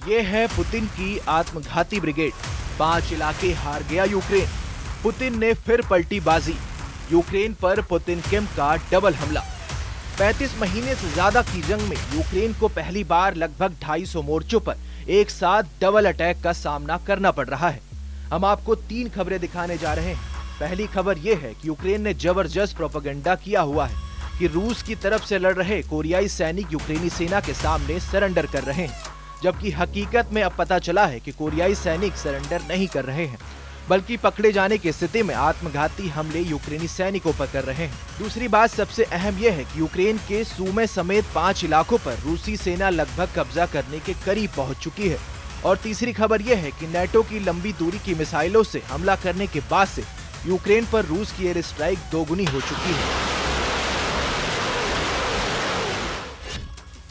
ये है पुतिन की आत्मघाती ब्रिगेड। 5 इलाके हार गया यूक्रेन। पुतिन ने फिर पलटी बाजी। यूक्रेन पर पुतिन किम का डबल हमला। 35 महीने से ज्यादा की जंग में यूक्रेन को पहली बार लगभग 250 मोर्चों पर एक साथ डबल अटैक का सामना करना पड़ रहा है। हम आपको 3 खबरें दिखाने जा रहे हैं। पहली खबर यह है कि यूक्रेन ने जबरदस्त प्रोपेगेंडा किया हुआ है कि रूस की तरफ से लड़ रहे कोरियाई सैनिक यूक्रेनी सेना के सामने सरेंडर कर रहे हैं, जबकि हकीकत में अब पता चला है कि कोरियाई सैनिक सरेंडर नहीं कर रहे हैं, बल्कि पकड़े जाने की स्थिति में आत्मघाती हमले यूक्रेनी सैनिकों पर कर रहे हैं। दूसरी बात सबसे अहम यह है कि यूक्रेन के सूमे समेत 5 इलाकों पर रूसी सेना लगभग कब्जा करने के करीब पहुंच चुकी है। और तीसरी खबर यह है कि नेटो की लंबी दूरी की मिसाइलों से हमला करने के बाद से यूक्रेन पर रूस की एयर स्ट्राइक दोगुनी हो चुकी है।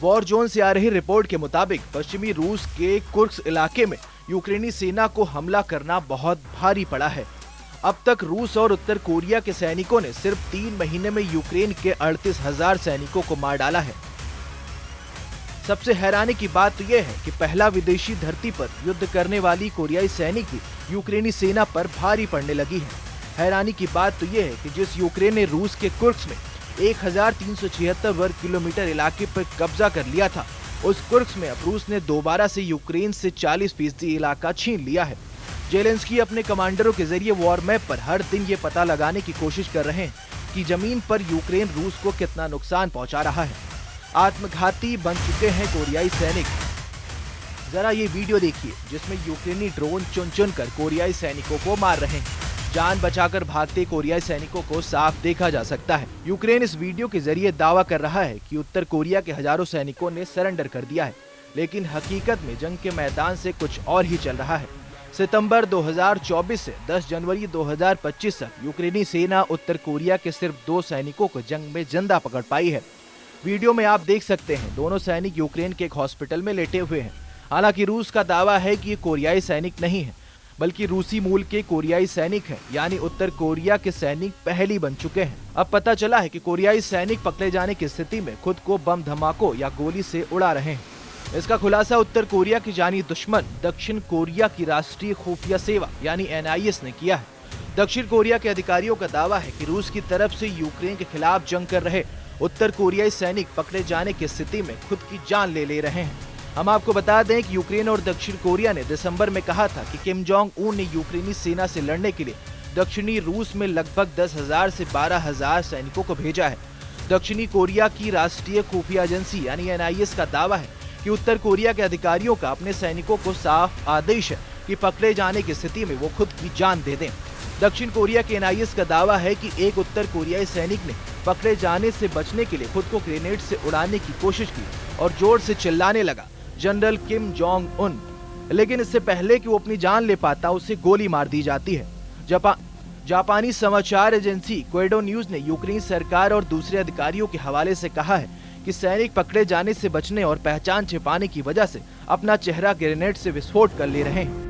वॉर जोन से आ रही रिपोर्ट के मुताबिक पश्चिमी रूस के कुर्स्क इलाके में यूक्रेनी सेना को हमला करना बहुत भारी पड़ा है। अब तक रूस और उत्तर कोरिया के सैनिकों ने सिर्फ 3 महीने में यूक्रेन के 38,000 सैनिकों को मार डाला है। सबसे हैरानी की बात तो यह है कि पहला विदेशी धरती पर युद्ध करने वाली कोरियाई सैनिक भी यूक्रेनी सेना पर भारी पड़ने लगी है। हैरानी की बात तो यह है कि जिस यूक्रेन ने रूस के कुर्स्क में 1376 वर्ग किलोमीटर इलाके पर कब्जा कर लिया था, उस कुर्स्क में अब रूस ने दोबारा से यूक्रेन से 40% इलाका छीन लिया है। जेलेंस्की अपने कमांडरों के जरिए वॉर मैप पर हर दिन ये पता लगाने की कोशिश कर रहे हैं कि जमीन पर यूक्रेन रूस को कितना नुकसान पहुंचा रहा है। आत्मघाती बन चुके हैं कोरियाई सैनिक। जरा ये वीडियो देखिए जिसमें यूक्रेनी ड्रोन चुन चुन कर कोरियाई सैनिकों को मार रहे हैं। जान बचाकर भागते कोरियाई सैनिकों को साफ देखा जा सकता है। यूक्रेन इस वीडियो के जरिए दावा कर रहा है कि उत्तर कोरिया के हजारों सैनिकों ने सरेंडर कर दिया है, लेकिन हकीकत में जंग के मैदान से कुछ और ही चल रहा है। सितंबर 2024 से 10 जनवरी 2025 तक यूक्रेनी सेना उत्तर कोरिया के सिर्फ 2 सैनिकों को जंग में जिंदा पकड़ पाई है। वीडियो में आप देख सकते हैं दोनों सैनिक यूक्रेन के एक हॉस्पिटल में लेटे हुए हैं। हालांकि रूस का दावा है कि ये कोरियाई सैनिक नहीं है, बल्कि रूसी मूल के कोरियाई सैनिक हैं, यानी उत्तर कोरिया के सैनिक पहले बन चुके हैं। अब पता चला है कि कोरियाई सैनिक पकड़े जाने की स्थिति में खुद को बम धमाकों या गोली से उड़ा रहे हैं। इसका खुलासा उत्तर कोरिया की जानी दुश्मन दक्षिण कोरिया की राष्ट्रीय खुफिया सेवा यानी NIS ने किया है। दक्षिण कोरिया के अधिकारियों का दावा है कि रूस की तरफ से यूक्रेन के खिलाफ जंग कर रहे उत्तर कोरियाई सैनिक पकड़े जाने की स्थिति में खुद की जान ले रहे हैं। हम आपको बता दें कि यूक्रेन और दक्षिण कोरिया ने दिसंबर में कहा था कि किम जोंग उन ने यूक्रेनी सेना से लड़ने के लिए दक्षिणी रूस में लगभग 10,000 से 12,000 सैनिकों को भेजा है। दक्षिणी कोरिया की राष्ट्रीय खुफिया एजेंसी यानी NIS का दावा है कि उत्तर कोरिया के अधिकारियों का अपने सैनिकों को साफ आदेश है कि पकड़े जाने की स्थिति में वो खुद की जान दे दें। दक्षिण कोरिया के NIS का दावा है कि एक उत्तर कोरियाई सैनिक ने पकड़े जाने से बचने के लिए खुद को ग्रेनेड से उड़ाने की कोशिश की और जोर से चिल्लाने लगा, जनरल किम जोंग उन। लेकिन इससे पहले कि वो अपनी जान ले पाता उसे गोली मार दी जाती है। जापानी समाचार एजेंसी क्वेडो न्यूज ने यूक्रेन सरकार और दूसरे अधिकारियों के हवाले से कहा है कि सैनिक पकड़े जाने से बचने और पहचान छिपाने की वजह से अपना चेहरा ग्रेनेड से विस्फोट कर ले रहे हैं।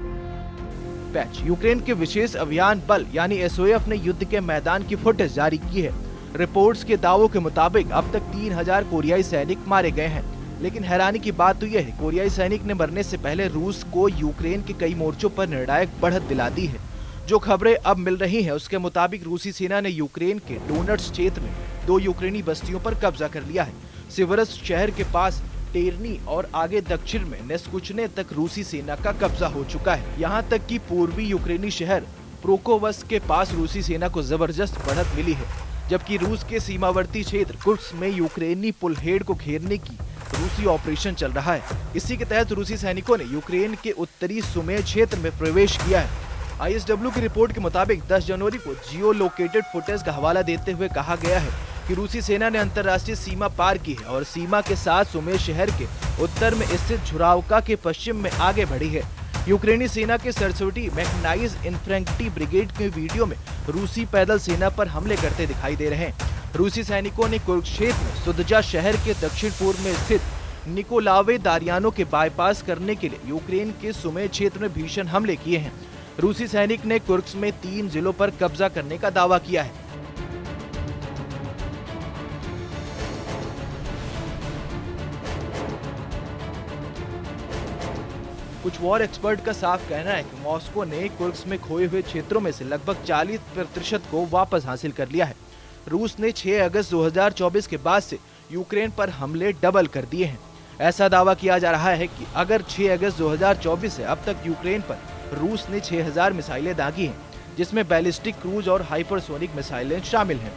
पैच यूक्रेन के विशेष अभियान बल यानी SOF ने युद्ध के मैदान की फुटेज जारी की है। रिपोर्ट्स के दावों के मुताबिक अब तक 3000 कोरियाई सैनिक मारे गए हैं। लेकिन हैरानी की बात तो यह है कोरियाई सैनिक ने मरने से पहले रूस को यूक्रेन के कई मोर्चों पर निर्णायक बढ़त दिला दी है। जो खबरें अब मिल रही हैं उसके मुताबिक रूसी सेना ने यूक्रेन के डोनेट्स्क क्षेत्र में 2 यूक्रेनी बस्तियों पर कब्जा कर लिया है। सिवरस्क शहर के पास टेरनी और आगे दक्षिण में नेस्कुचने तक रूसी सेना का कब्जा हो चुका है। यहाँ तक कि पूर्वी यूक्रेनी शहर प्रोकोवस्क के पास रूसी सेना को जबरदस्त बढ़त मिली है, जबकि रूस के सीमावर्ती क्षेत्र कुर्स्क में यूक्रेनी पुलहेड को घेरने की रूसी ऑपरेशन चल रहा है। इसी के तहत रूसी सैनिकों ने यूक्रेन के उत्तरी सुमे क्षेत्र में प्रवेश किया है। ISW की रिपोर्ट के मुताबिक 10 जनवरी को जियो लोकेटेड फुटेज का हवाला देते हुए कहा गया है कि रूसी सेना ने अंतर्राष्ट्रीय सीमा पार की है और सीमा के साथ सुमे शहर के उत्तर में स्थित झुरावका के पश्चिम में आगे बढ़ी है। यूक्रेनी सेना के 67 मैकेनाइज्ड इन्फैंट्री ब्रिगेड के वीडियो में रूसी पैदल सेना पर हमले करते दिखाई दे रहे हैं। रूसी सैनिकों ने कुरुक्षेत्र में सुदजा शहर के दक्षिण पूर्व में स्थित निकोलावे दारियानो के बाईपास करने के लिए यूक्रेन के सुमे क्षेत्र में भीषण हमले किए हैं। रूसी सैनिक ने कुर्स्क में 3 जिलों पर कब्जा करने का दावा किया है। कुछ वॉर एक्सपर्ट का साफ कहना है कि मॉस्को ने कुर्स्क में खोए हुए क्षेत्रों में से लगभग 40% को वापस हासिल कर लिया है। रूस ने 6 अगस्त 2024 के बाद से यूक्रेन पर हमले डबल कर दिए हैं। ऐसा दावा किया जा रहा है कि अगर 6 अगस्त 2024 से अब तक यूक्रेन पर रूस ने 6000 मिसाइलें दागी हैं, जिसमें बैलिस्टिक क्रूज और हाइपरसोनिक मिसाइलें शामिल हैं।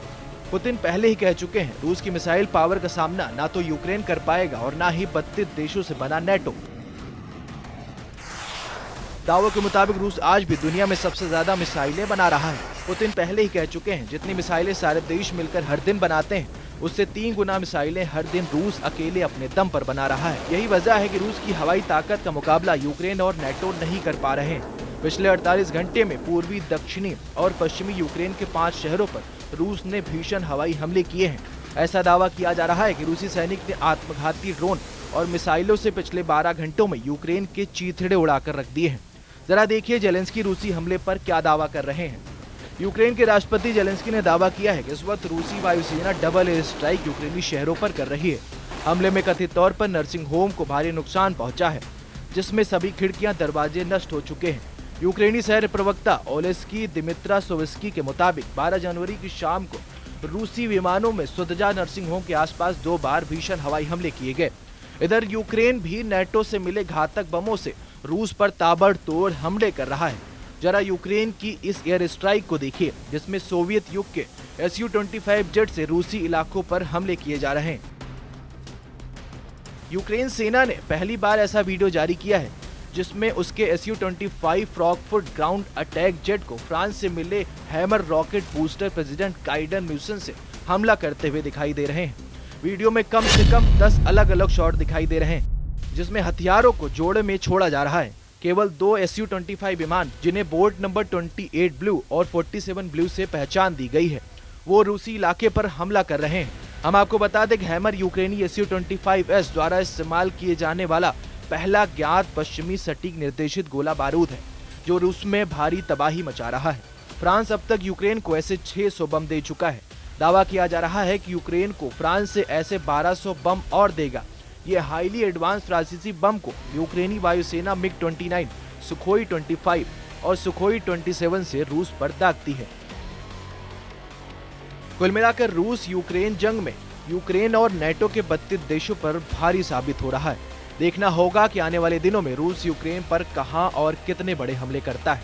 पुतिन पहले ही कह चुके हैं, रूस की मिसाइल पावर का सामना ना तो यूक्रेन कर पाएगा और ना ही 32 देशों से बना नेटो। दावों के मुताबिक रूस आज भी दुनिया में सबसे ज्यादा मिसाइलें बना रहा है। पुतिन पहले ही कह चुके हैं, जितनी मिसाइलें सारे देश मिलकर हर दिन बनाते हैं, उससे 3 गुना मिसाइलें हर दिन रूस अकेले अपने दम पर बना रहा है। यही वजह है कि रूस की हवाई ताकत का मुकाबला यूक्रेन और नेटो नहीं कर पा रहे हैं। पिछले 48 घंटे में पूर्वी, दक्षिणी और पश्चिमी यूक्रेन के 5 शहरों पर रूस ने भीषण हवाई हमले किए हैं। ऐसा दावा किया जा रहा है कि रूसी सैनिक ने आत्मघाती ड्रोन और मिसाइलों से पिछले 12 घंटों में यूक्रेन के चीथड़े उड़ाकर रख दिए हैं। जरा देखिए जेलेंस्की रूसी हमले पर क्या दावा कर रहे हैं। यूक्रेन के राष्ट्रपति जेलेंस्की ने दावा किया है कि इस वक्त रूसी वायुसेना डबल एयर स्ट्राइक यूक्रेनी शहरों पर कर रही है। हमले में कथित तौर पर नर्सिंग होम को भारी नुकसान पहुंचा है, जिसमें सभी खिड़कियां दरवाजे नष्ट हो चुके हैं। यूक्रेनी शहर प्रवक्ता ओलेस्की दिमित्रासोवस्की के मुताबिक 12 जनवरी की शाम को रूसी विमानों में सुदजा नर्सिंग होम के आसपास 2 बार भीषण हवाई हमले किए गए। इधर यूक्रेन भी नेटो से मिले घातक बमों से रूस पर ताबड़तोड़ हमले कर रहा है। जरा यूक्रेन की इस एयर स्ट्राइक को देखिए, जिसमें सोवियत युग के Su-25 जेट से रूसी इलाकों पर हमले किए जा रहे हैं। यूक्रेन सेना ने पहली बार ऐसा वीडियो जारी किया है, जिसमें उसके Su-25 फ्रॉगफुट ग्राउंड अटैक जेट को फ्रांस से मिले हैमर रॉकेट बूस्टर प्रेसिडेंट काइडन म्यूसन से हमला करते हुए दिखाई दे रहे हैं। वीडियो में कम से कम 10 अलग अलग शॉट दिखाई दे रहे हैं, जिसमें हथियारों को जोड़े में छोड़ा जा रहा है। केवल 2 Su-25 विमान, जिन्हें बोर्ड नंबर 28 ब्लू और 47 ब्लू से पहचान दी गई है, वो रूसी इलाके पर हमला कर रहे हैं। हम आपको बता दें कि हैमर यूक्रेनी Su-25S द्वारा इस्तेमाल किए जाने वाला पहला ज्ञात पश्चिमी सटीक निर्देशित गोला बारूद है, जो रूस में भारी तबाही मचा रहा है। फ्रांस अब तक यूक्रेन को ऐसे 600 बम दे चुका है। दावा किया जा रहा है कि यूक्रेन को फ्रांस से ऐसे 1200 बम और देगा। ये हाईली एडवांस फ्रांसीसी बम को यूक्रेनी वायुसेना MiG-29, सुखोई 25 और सुखोई 27 से रूस पर दागती है। कुल मिलाकर रूस यूक्रेन जंग में यूक्रेन और नेटो के 32 देशों पर भारी साबित हो रहा है। देखना होगा कि आने वाले दिनों में रूस यूक्रेन पर कहां और कितने बड़े हमले करता है।